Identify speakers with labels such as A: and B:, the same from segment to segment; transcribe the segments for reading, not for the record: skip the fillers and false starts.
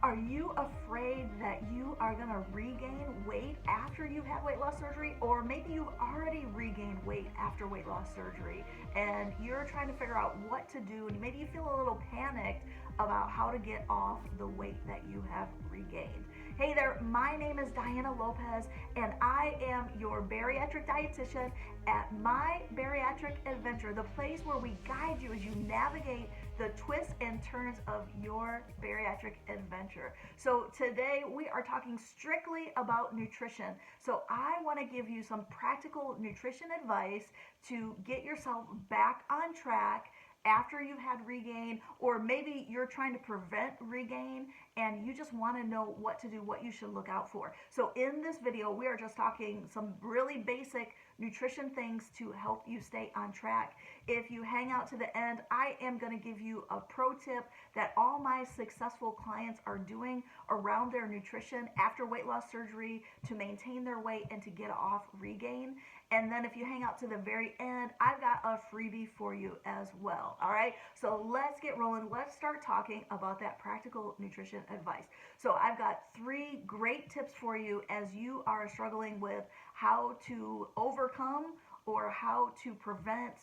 A: Are you afraid that you are going to regain weight after you've had weight loss surgery? Or maybe you've already regained weight after weight loss surgery and you're trying to figure out what to do, and maybe you feel a little panicked about how to get off the weight that you have regained. Hey there, my name is Diana Lopez, and I am your bariatric dietitian at My Bariatric Adventure, the place where we guide you as you navigate the twists and turns of your bariatric adventure. So today we are talking strictly about nutrition. So I want to give you some practical nutrition advice to get yourself back on track after you've had regain, or maybe you're trying to prevent regain and you just want to know what to do, what you should look out for. So in this video, we are just talking some really basic nutrition things to help you stay on track. If you hang out to the end, I am going to give you a pro tip that all my successful clients are doing around their nutrition after weight loss surgery to maintain their weight and to get off regain. And then if you hang out to the very end, I've got a freebie for you as well. All right, so let's get rolling. Let's start talking about that practical nutrition advice. So I've got 3 great tips for you as you are struggling with how to overcome or how to prevent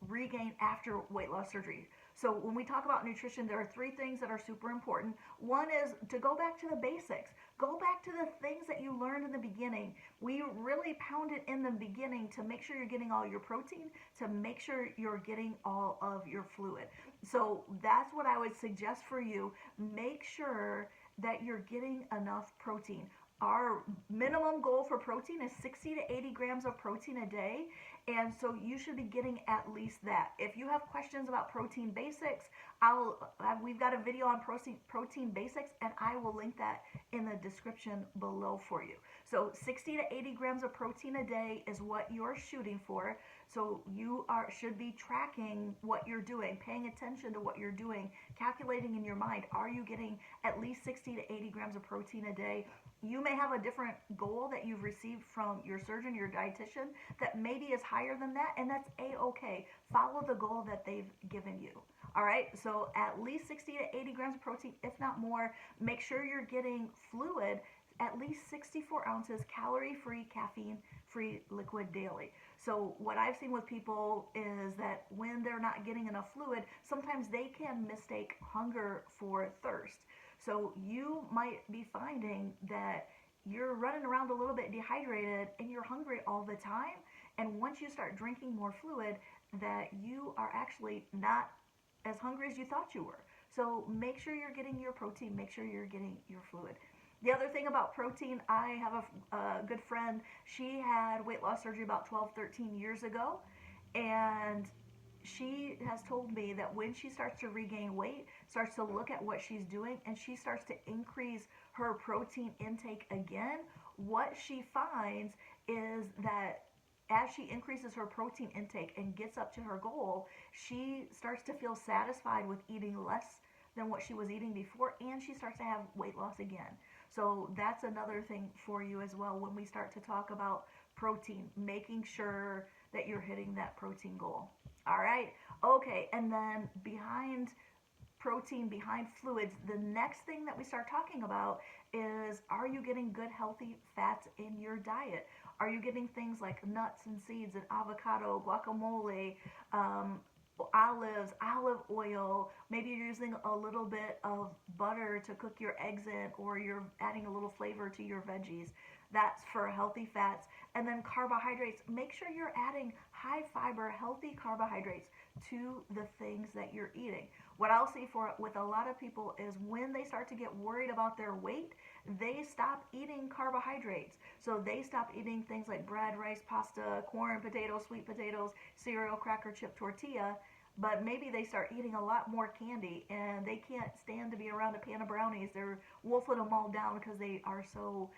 A: regain after weight loss surgery. So when we talk about nutrition, there are 3 things that are super important. One is to go back to the basics. Go back to the things that you learned in the beginning. We really pound it in the beginning to make sure you're getting all your protein, to make sure you're getting all of your fluid. So that's what I would suggest for you. Make sure that you're getting enough protein. Our minimum goal for protein is 60 to 80 grams of protein a day, and so you should be getting at least that. If you have questions about protein basics, we've got a video on protein basics, and I will link that in the description below for you. So 60 to 80 grams of protein a day is what you're shooting for. So you should be tracking what you're doing, paying attention to what you're doing, calculating in your mind, are you getting at least 60 to 80 grams of protein a day? You may have a different goal that you've received from your surgeon, your dietitian, that maybe is higher than that, and that's a-okay. Follow the goal that they've given you. All right, so at least 60 to 80 grams of protein, if not more. Make sure you're getting fluid, at least 64 ounces, calorie-free, caffeine-free liquid daily. So what I've seen with people is that when they're not getting enough fluid, sometimes they can mistake hunger for thirst. So you might be finding that you're running around a little bit dehydrated and you're hungry all the time. And once you start drinking more fluid, that you are actually not as hungry as you thought you were. So make sure you're getting your protein, make sure you're getting your fluid. The other thing about protein, I have a good friend. She had weight loss surgery about 12, 13 years ago, and she has told me that when she starts to regain weight, starts to look at what she's doing, and she starts to increase her protein intake again, what she finds is that as she increases her protein intake and gets up to her goal, she starts to feel satisfied with eating less than what she was eating before, and she starts to have weight loss again. So that's another thing for you as well when we start to talk about protein, making sure that you're hitting that protein goal. All right, okay, and then behind protein, behind fluids, the next thing that we start talking about is, are you getting good healthy fats in your diet? Are you getting things like nuts and seeds and avocado, guacamole, olives, olive oil? Maybe you're using a little bit of butter to cook your eggs in, or you're adding a little flavor to your veggies. That's for healthy fats. And then carbohydrates, make sure you're adding high fiber, healthy carbohydrates to the things that you're eating. What I'll see with a lot of people is when they start to get worried about their weight, they stop eating carbohydrates. So they stop eating things like bread, rice, pasta, corn, potatoes, sweet potatoes, cereal, cracker, chip, tortilla. But maybe they start eating a lot more candy and they can't stand to be around a pan of brownies. They're wolfing them all down because they are so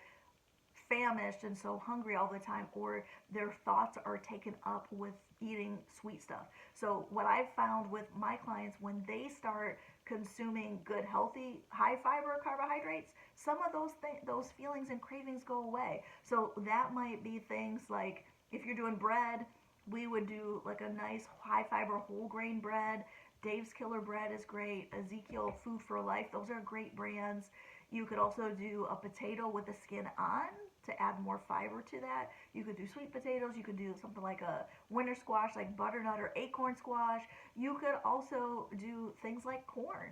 A: famished and so hungry all the time, or their thoughts are taken up with eating sweet stuff. So what I've found with my clients, when they start consuming good, healthy, high fiber carbohydrates, some of those feelings and cravings go away. So that might be things like, if you're doing bread, we would do like a nice high fiber whole grain bread. Dave's Killer Bread is great. Ezekiel Food for Life, those are great brands. You could also do a potato with the skin on to add more fiber to that. You could do sweet potatoes. You could do something like a winter squash, like butternut or acorn squash. You could also do things like corn.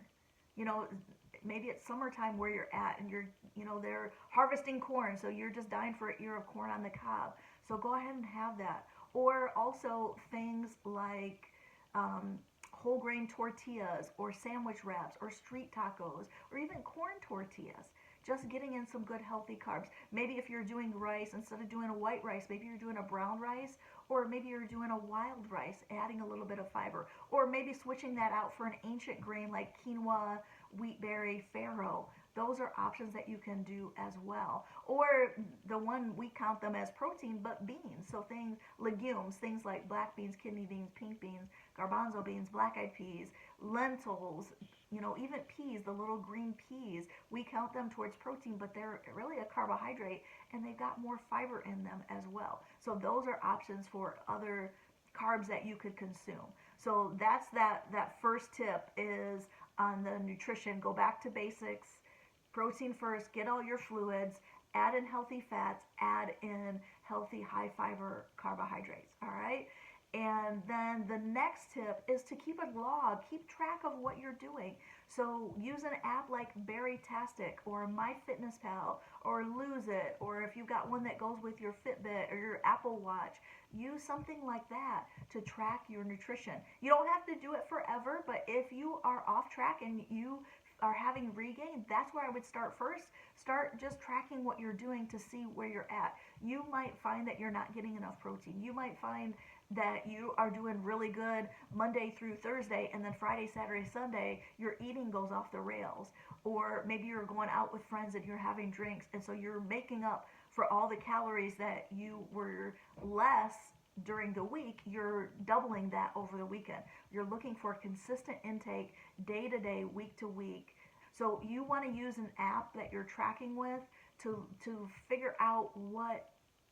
A: You know, maybe it's summertime where you're at and they're harvesting corn, so you're just dying for an ear of corn on the cob. So go ahead and have that. Or also things like whole grain tortillas or sandwich wraps or street tacos or even corn tortillas. Just getting in some good healthy carbs. Maybe if you're doing rice, instead of doing a white rice, maybe you're doing a brown rice, or maybe you're doing a wild rice, adding a little bit of fiber, or maybe switching that out for an ancient grain like quinoa, wheatberry, farro. Those are options that you can do as well. Or the one we count them as protein, but beans. So things, legumes, things like black beans, kidney beans, pink beans, garbanzo beans, black-eyed peas, lentils, even peas, the little green peas. We count them towards protein, but they're really a carbohydrate, and they've got more fiber in them as well. So those are options for other carbs that you could consume. So that's that first tip is on the nutrition. Go back to basics. Protein first, get all your fluids, add in healthy fats, add in healthy high fiber carbohydrates, all right? And then the next tip is to keep a log, keep track of what you're doing. So use an app like Bariatric or MyFitnessPal or Lose It, or if you've got one that goes with your Fitbit or your Apple Watch, use something like that to track your nutrition. You don't have to do it forever, but if you are off track and you are having regain, that's where I would start first. Start just tracking what you're doing to see where you're at. You might find that you're not getting enough protein. You might find that you are doing really good Monday through Thursday, and then Friday, Saturday, Sunday, your eating goes off the rails. Or maybe you're going out with friends and you're having drinks, and so you're making up for all the calories that you were less during the week. You're doubling that over the weekend. You're looking for consistent intake day to day, week to week. So you want to use an app that you're tracking with to figure out what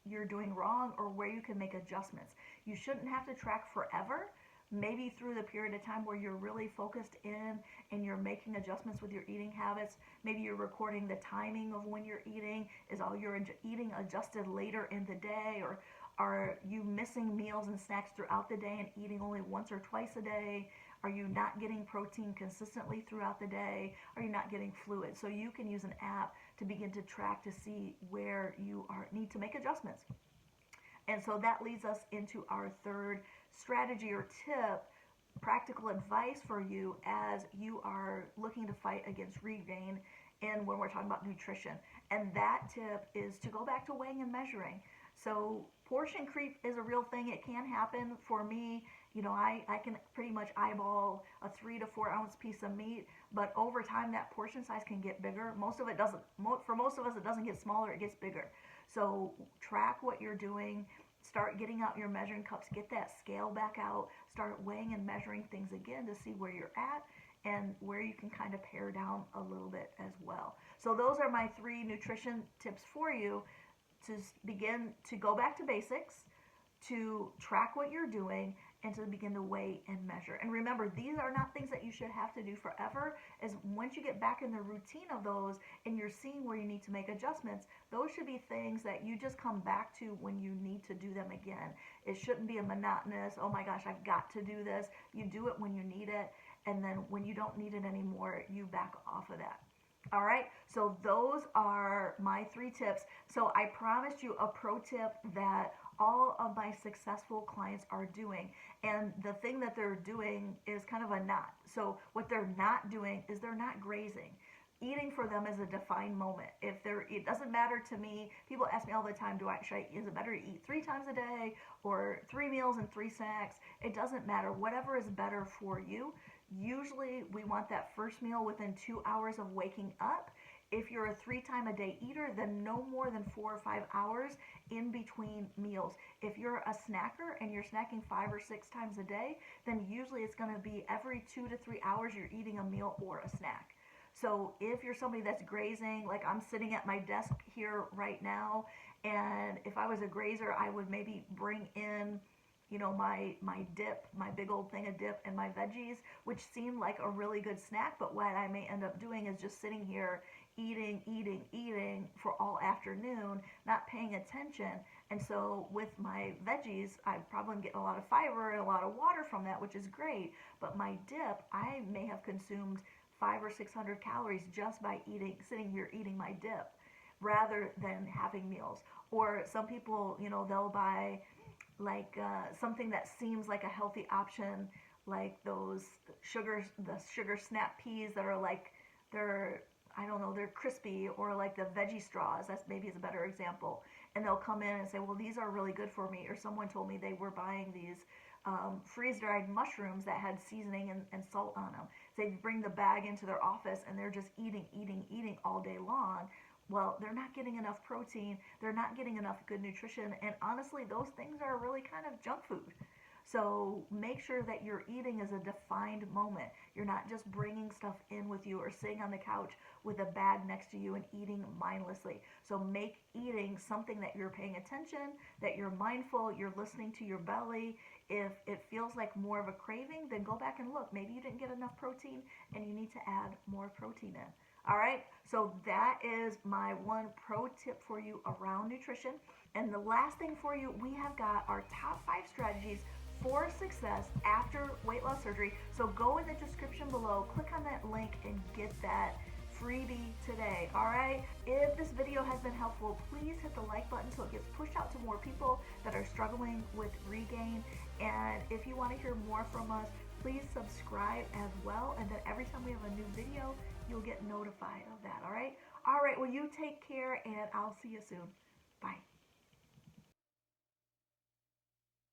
A: you're doing wrong or where you can make adjustments. You shouldn't have to track forever. Maybe through the period of time where you're really focused in and you're making adjustments with your eating habits. Maybe you're recording the timing of when you're eating. Is all your eating adjusted later in the day, or are you missing meals and snacks throughout the day and eating only once or twice a day? Are you not getting protein consistently throughout the day? Are you not getting fluid? So you can use an app to begin to track to see where you need to make adjustments. And so that leads us into our third strategy or tip, practical advice for you as you are looking to fight against regain and when we're talking about nutrition. And that tip is to go back to weighing and measuring. So portion creep is a real thing. It can happen for me. I can pretty much eyeball a 3 to 4 ounce piece of meat, but over time that portion size can get bigger. Most of it doesn't. For most of us, it doesn't get smaller, it gets bigger. So track what you're doing. Start getting out your measuring cups. Get that scale back out. Start weighing and measuring things again to see where you're at and where you can kind of pare down a little bit as well. So those are my 3 nutrition tips for you to begin to go back to basics, to track what you're doing, and to begin to weigh and measure. And remember, these are not things that you should have to do forever. As once you get back in the routine of those and you're seeing where you need to make adjustments, those should be things that you just come back to when you need to do them again. It shouldn't be a monotonous, oh my gosh, I've got to do this. You do it when you need it, and then when you don't need it anymore, you back off of that. All right, so those are my 3 tips. So I promised you a pro tip that all of my successful clients are doing, and the thing that they're doing is kind of a not. So what they're not doing is they're not grazing. Eating for them is a defined moment. It doesn't matter to me. People ask me all the time, is it better to eat 3 times a day or 3 meals and 3 snacks? It doesn't matter. Whatever is better for you. Usually we want that first meal within 2 hours of waking up. If you're a 3-time-a-day eater, then no more than 4 or 5 hours in between meals. If you're a snacker and you're snacking 5 or 6 times a day, then usually it's going to be every 2 to 3 hours you're eating a meal or a snack. So if you're somebody that's grazing, like I'm sitting at my desk here right now, and if I was a grazer, I would maybe bring in my dip, my big old thing of dip and my veggies, which seemed like a really good snack, but what I may end up doing is just sitting here eating for all afternoon, not paying attention. And so with my veggies, I probably get a lot of fiber and a lot of water from that, which is great. But my dip, I may have consumed 500 or 600 calories just by sitting here eating my dip, rather than having meals. Or some people, they'll buy like something that seems like a healthy option, like the sugar snap peas that are like, they're, I don't know, they're crispy, or like the veggie straws. That's maybe is a better example. And they'll come in and say, well, these are really good for me. Or someone told me they were buying these freeze-dried mushrooms that had seasoning and salt on them. So they bring the bag into their office and they're just eating all day long. Well, they're not getting enough protein, they're not getting enough good nutrition, and honestly, those things are really kind of junk food. So make sure that your eating is a defined moment. You're not just bringing stuff in with you or sitting on the couch with a bag next to you and eating mindlessly. So make eating something that you're paying attention, that you're mindful, you're listening to your belly. If it feels like more of a craving, then go back and look. Maybe you didn't get enough protein and you need to add more protein in. All right, so that is my one pro tip for you around nutrition. And the last thing for you, we have got our top 5 strategies for success after weight loss surgery. So go in the description below, click on that link, and get that freebie today. All right, if this video has been helpful, please hit the like button so it gets pushed out to more people that are struggling with regain. And if you want to hear more from us, please subscribe as well, and then every time we have a new video, you'll get notified of that. All right, well, you take care, and I'll see you soon. Bye.